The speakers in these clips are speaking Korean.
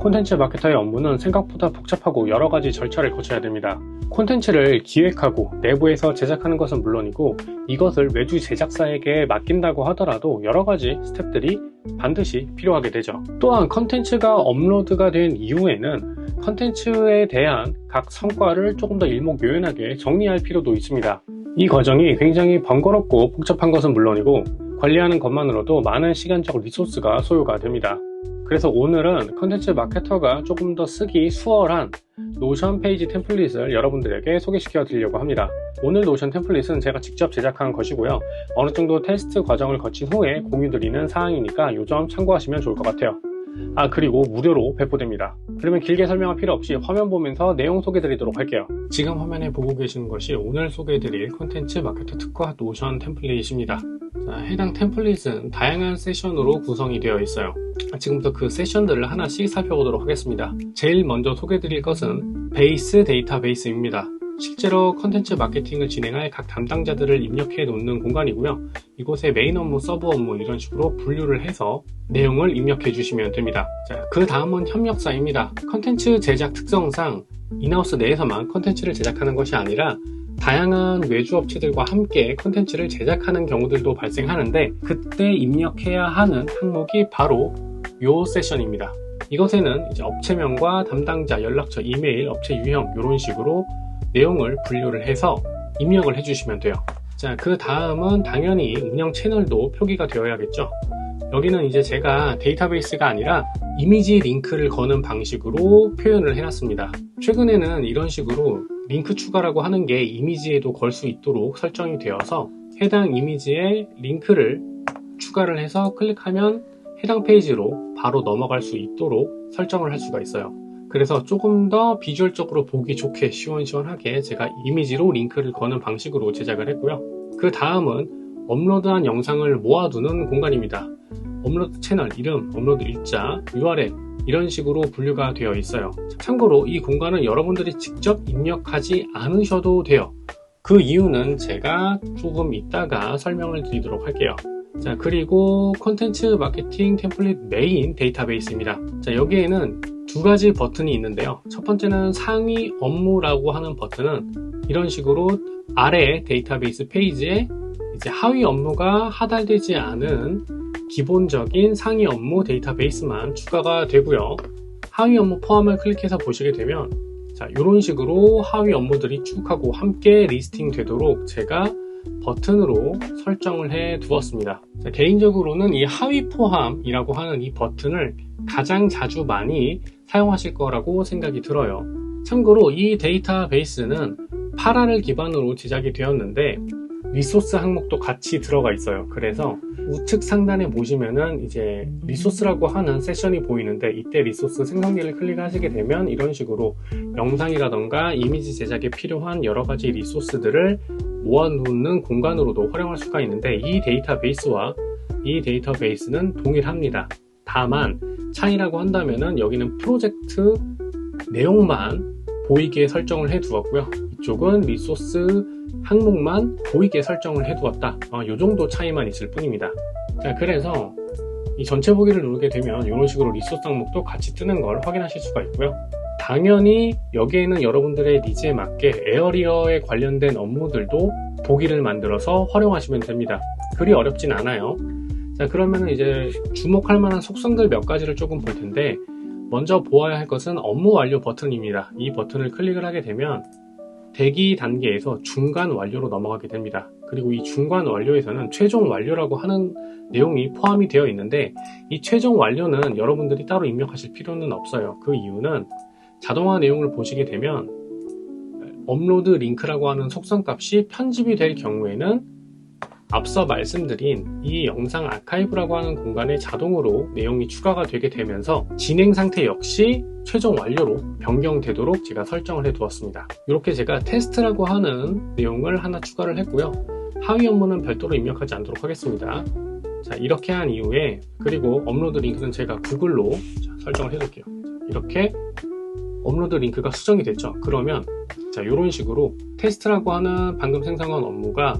콘텐츠 마케터의 업무는 생각보다 복잡하고 여러가지 절차를 거쳐야 됩니다. 콘텐츠를 기획하고 내부에서 제작하는 것은 물론이고 이것을 외주 제작사에게 맡긴다고 하더라도 여러가지 스텝들이 반드시 필요하게 되죠. 또한 콘텐츠가 업로드가 된 이후에는 콘텐츠에 대한 각 성과를 조금 더 일목요연하게 정리할 필요도 있습니다. 이 과정이 굉장히 번거롭고 복잡한 것은 물론이고 관리하는 것만으로도 많은 시간적 리소스가 소요가 됩니다. 그래서 오늘은 컨텐츠 마케터가 조금 더 쓰기 수월한 노션 페이지 템플릿을 여러분들에게 소개시켜 드리려고 합니다. 오늘 노션 템플릿은 제가 직접 제작한 것이고요. 어느 정도 테스트 과정을 거친 후에 공유드리는 사항이니까 이 점 참고하시면 좋을 것 같아요. 그리고 무료로 배포됩니다. 그러면 길게 설명할 필요 없이 화면 보면서 내용 소개해 드리도록 할게요. 지금 화면에 보고 계시는 것이 오늘 소개해 드릴 콘텐츠 마케터 특화 노션 템플릿입니다. 해당 템플릿은 다양한 세션으로 구성이 되어 있어요. 지금부터 그 세션들을 하나씩 살펴보도록 하겠습니다. 제일 먼저 소개해 드릴 것은 베이스 데이터베이스입니다. 실제로 컨텐츠 마케팅을 진행할 각 담당자들을 입력해 놓는 공간이고요. 이곳에 메인 업무, 서브 업무 이런 식으로 분류를 해서 내용을 입력해 주시면 됩니다. 그 다음은 협력사입니다. 컨텐츠 제작 특성상 인하우스 내에서만 컨텐츠를 제작하는 것이 아니라 다양한 외주 업체들과 함께 콘텐츠를 제작하는 경우들도 발생하는데 그때 입력해야 하는 항목이 바로 이 세션입니다. 이것에는 이제 업체명과 담당자, 연락처, 이메일, 업체 유형 이런 식으로 내용을 분류를 해서 입력을 해주시면 돼요. 그 다음은 당연히 운영 채널도 표기가 되어야겠죠. 여기는 이제 제가 데이터베이스가 아니라 이미지 링크를 거는 방식으로 표현을 해놨습니다. 최근에는 이런 식으로 링크 추가라고 하는 게 이미지에도 걸 수 있도록 설정이 되어서 해당 이미지에 링크를 추가를 해서 클릭하면 해당 페이지로 바로 넘어갈 수 있도록 설정을 할 수가 있어요. 그래서 조금 더 비주얼적으로 보기 좋게 시원시원하게 제가 이미지로 링크를 거는 방식으로 제작을 했고요. 그 다음은 업로드한 영상을 모아두는 공간입니다. 업로드 채널 이름, 업로드 일자, URL 이런 식으로 분류가 되어 있어요. 참고로 이 공간은 여러분들이 직접 입력하지 않으셔도 돼요. 그 이유는 제가 조금 이따가 설명을 드리도록 할게요. 그리고 콘텐츠 마케팅 템플릿 메인 데이터베이스입니다. 여기에는 두 가지 버튼이 있는데요. 첫 번째는 상위 업무라고 하는 버튼은 이런 식으로 아래 데이터베이스 페이지에 이제 하위 업무가 하달되지 않은 기본적인 상위 업무 데이터베이스만 추가가 되고요. 하위 업무 포함을 클릭해서 보시게 되면 이런 식으로 하위 업무들이 쭉 하고 함께 리스팅 되도록 제가 버튼으로 설정을 해 두었습니다. 개인적으로는 이 하위 포함이라고 하는 이 버튼을 가장 자주 많이 사용하실 거라고 생각이 들어요. 참고로 이 데이터베이스는 파라를 기반으로 제작이 되었는데 리소스 항목도 같이 들어가 있어요. 그래서 우측 상단에 보시면은 이제 리소스라고 하는 세션이 보이는데 이때 리소스 생성기를 클릭하시게 되면 이런 식으로 영상이라던가 이미지 제작에 필요한 여러 가지 리소스들을 모아놓는 공간으로도 활용할 수가 있는데 이 데이터베이스와 이 데이터베이스는 동일합니다. 다만 차이라고 한다면은 여기는 프로젝트 내용만 보이게 설정을 해 두었고요. 이쪽은 리소스 항목만 보이게 설정을 해 두었다. 이 정도 차이만 있을 뿐입니다. 그래서 이 전체 보기를 누르게 되면 이런 식으로 리소스 항목도 같이 뜨는 걸 확인하실 수가 있고요. 당연히 여기에는 여러분들의 니즈에 맞게 에어리어에 관련된 업무들도 보기를 만들어서 활용하시면 됩니다. 그리 어렵진 않아요. 그러면 이제 주목할 만한 속성들 몇 가지를 조금 볼 텐데 먼저 보아야 할 것은 업무 완료 버튼입니다. 이 버튼을 클릭을 하게 되면 대기 단계에서 중간 완료로 넘어가게 됩니다. 그리고 이 중간 완료에서는 최종 완료라고 하는 내용이 포함이 되어 있는데 이 최종 완료는 여러분들이 따로 입력하실 필요는 없어요. 그 이유는 자동화 내용을 보시게 되면 업로드 링크라고 하는 속성값이 편집이 될 경우에는 앞서 말씀드린 이 영상 아카이브라고 하는 공간에 자동으로 내용이 추가가 되게 되면서 진행 상태 역시 최종 완료로 변경되도록 제가 설정을 해 두었습니다. 이렇게 제가 테스트라고 하는 내용을 하나 추가를 했고요. 하위 업무는 별도로 입력하지 않도록 하겠습니다. 이렇게 한 이후에 그리고 업로드 링크는 제가 구글로 설정을 해 둘게요. 이렇게 업로드 링크가 수정이 됐죠. 그러면 이런 식으로 테스트라고 하는 방금 생성한 업무가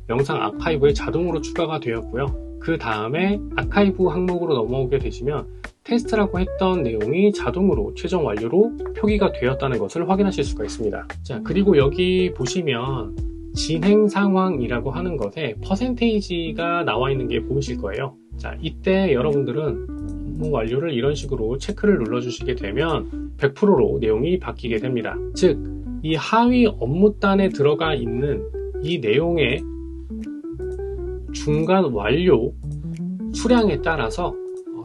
영상 아카이브에 자동으로 추가가 되었고요. 그 다음에 아카이브 항목으로 넘어오게 되시면 테스트라고 했던 내용이 자동으로 최종 완료로 표기가 되었다는 것을 확인하실 수가 있습니다. 자, 그리고 여기 보시면 진행 상황이라고 하는 것에 퍼센테이지가 나와 있는 게 보이실 거예요. 자, 이때 여러분들은 업무 완료를 이런 식으로 체크를 눌러주시게 되면 100%로 내용이 바뀌게 됩니다. 즉, 이 하위 업무단에 들어가 있는 이 내용의 중간 완료 수량에 따라서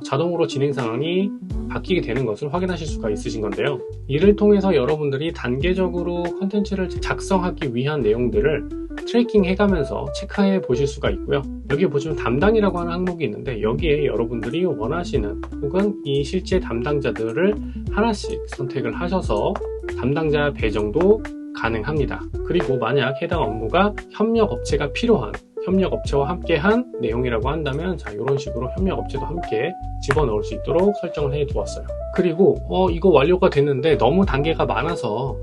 자동으로 진행 상황이 바뀌게 되는 것을 확인하실 수가 있으신 건데요. 이를 통해서 여러분들이 단계적으로 컨텐츠를 작성하기 위한 내용들을 트래킹 해가면서 체크해 보실 수가 있고요. 여기 보시면 담당이라고 하는 항목이 있는데 여기에 여러분들이 원하시는 혹은 이 실제 담당자들을 하나씩 선택을 하셔서 담당자 배정도 가능합니다. 그리고 만약 해당 업무가 협력업체가 필요한 협력업체와 함께한 내용이라고 한다면 자, 이런 식으로 협력업체도 함께 집어넣을 수 있도록 설정을 해 두었어요. 그리고 이거 완료가 됐는데 너무 단계가 많아서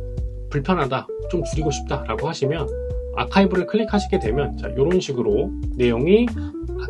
불편하다, 좀 줄이고 싶다 라고 하시면 아카이브를 클릭하시게 되면 자, 이런 식으로 내용이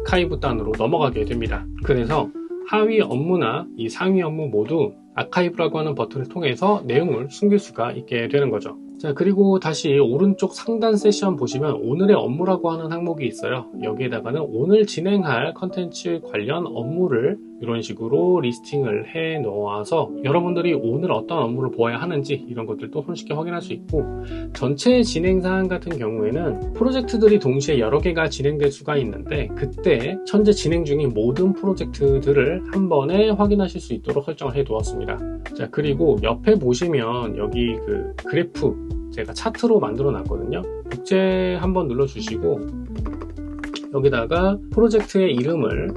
아카이브 단으로 넘어가게 됩니다. 그래서 하위 업무나 이 상위 업무 모두 아카이브라고 하는 버튼을 통해서 내용을 숨길 수가 있게 되는 거죠. 자, 그리고 다시 오른쪽 상단 세션 보시면 오늘의 업무라고 하는 항목이 있어요. 여기에다가는 오늘 진행할 컨텐츠 관련 업무를 이런 식으로 리스팅을 해 놓아서 여러분들이 오늘 어떤 업무를 보아야 하는지 이런 것들도 손쉽게 확인할 수 있고, 전체 진행 사항 같은 경우에는 프로젝트들이 동시에 여러 개가 진행될 수가 있는데 그때 현재 진행 중인 모든 프로젝트들을 한 번에 확인하실 수 있도록 설정을 해 두었습니다. 자, 그리고 옆에 보시면 여기 그 그래프 제가 차트로 만들어 놨거든요. 복제 한번 눌러 주시고 여기다가 프로젝트의 이름을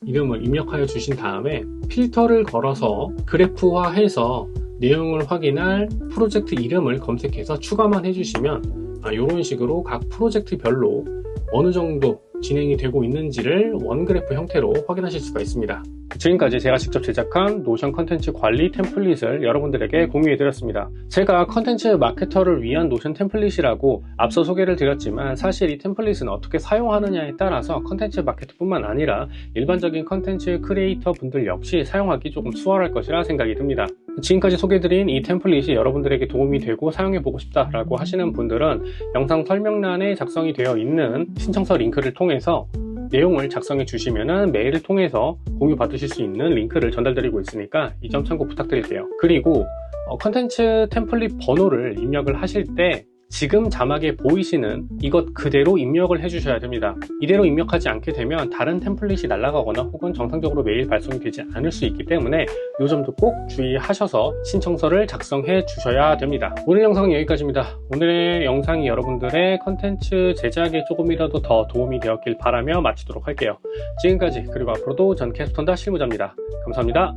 입력하여 주신 다음에 필터를 걸어서 그래프화해서 내용을 확인할 프로젝트 이름을 검색해서 추가만 해주시면 이런 식으로 각 프로젝트별로 어느 정도 진행이 되고 있는지를 원그래프 형태로 확인하실 수가 있습니다. 지금까지 제가 직접 제작한 노션 컨텐츠 관리 템플릿을 여러분들에게 공유해 드렸습니다. 제가 컨텐츠 마케터를 위한 노션 템플릿이라고 앞서 소개를 드렸지만 사실 이 템플릿은 어떻게 사용하느냐에 따라서 컨텐츠 마케터뿐만 아니라 일반적인 컨텐츠 크리에이터 분들 역시 사용하기 조금 수월할 것이라 생각이 듭니다. 지금까지 소개해드린 이 템플릿이 여러분들에게 도움이 되고 사용해보고 싶다라고 하시는 분들은 영상 설명란에 작성이 되어 있는 신청서 링크를 통해서 내용을 작성해 주시면 메일을 통해서 공유 받으실 수 있는 링크를 전달드리고 있으니까 이 점 참고 부탁드릴게요. 그리고 컨텐츠 템플릿 번호를 입력을 하실 때 지금 자막에 보이시는 이것 그대로 입력을 해주셔야 됩니다. 이대로 입력하지 않게 되면 다른 템플릿이 날아가거나 혹은 정상적으로 메일 발송이 되지 않을 수 있기 때문에 이 점도 꼭 주의하셔서 신청서를 작성해 주셔야 됩니다. 오늘 영상은 여기까지입니다. 오늘의 영상이 여러분들의 컨텐츠 제작에 조금이라도 더 도움이 되었길 바라며 마치도록 할게요. 지금까지 그리고 앞으로도 전 캐스톤다 실무자입니다. 감사합니다.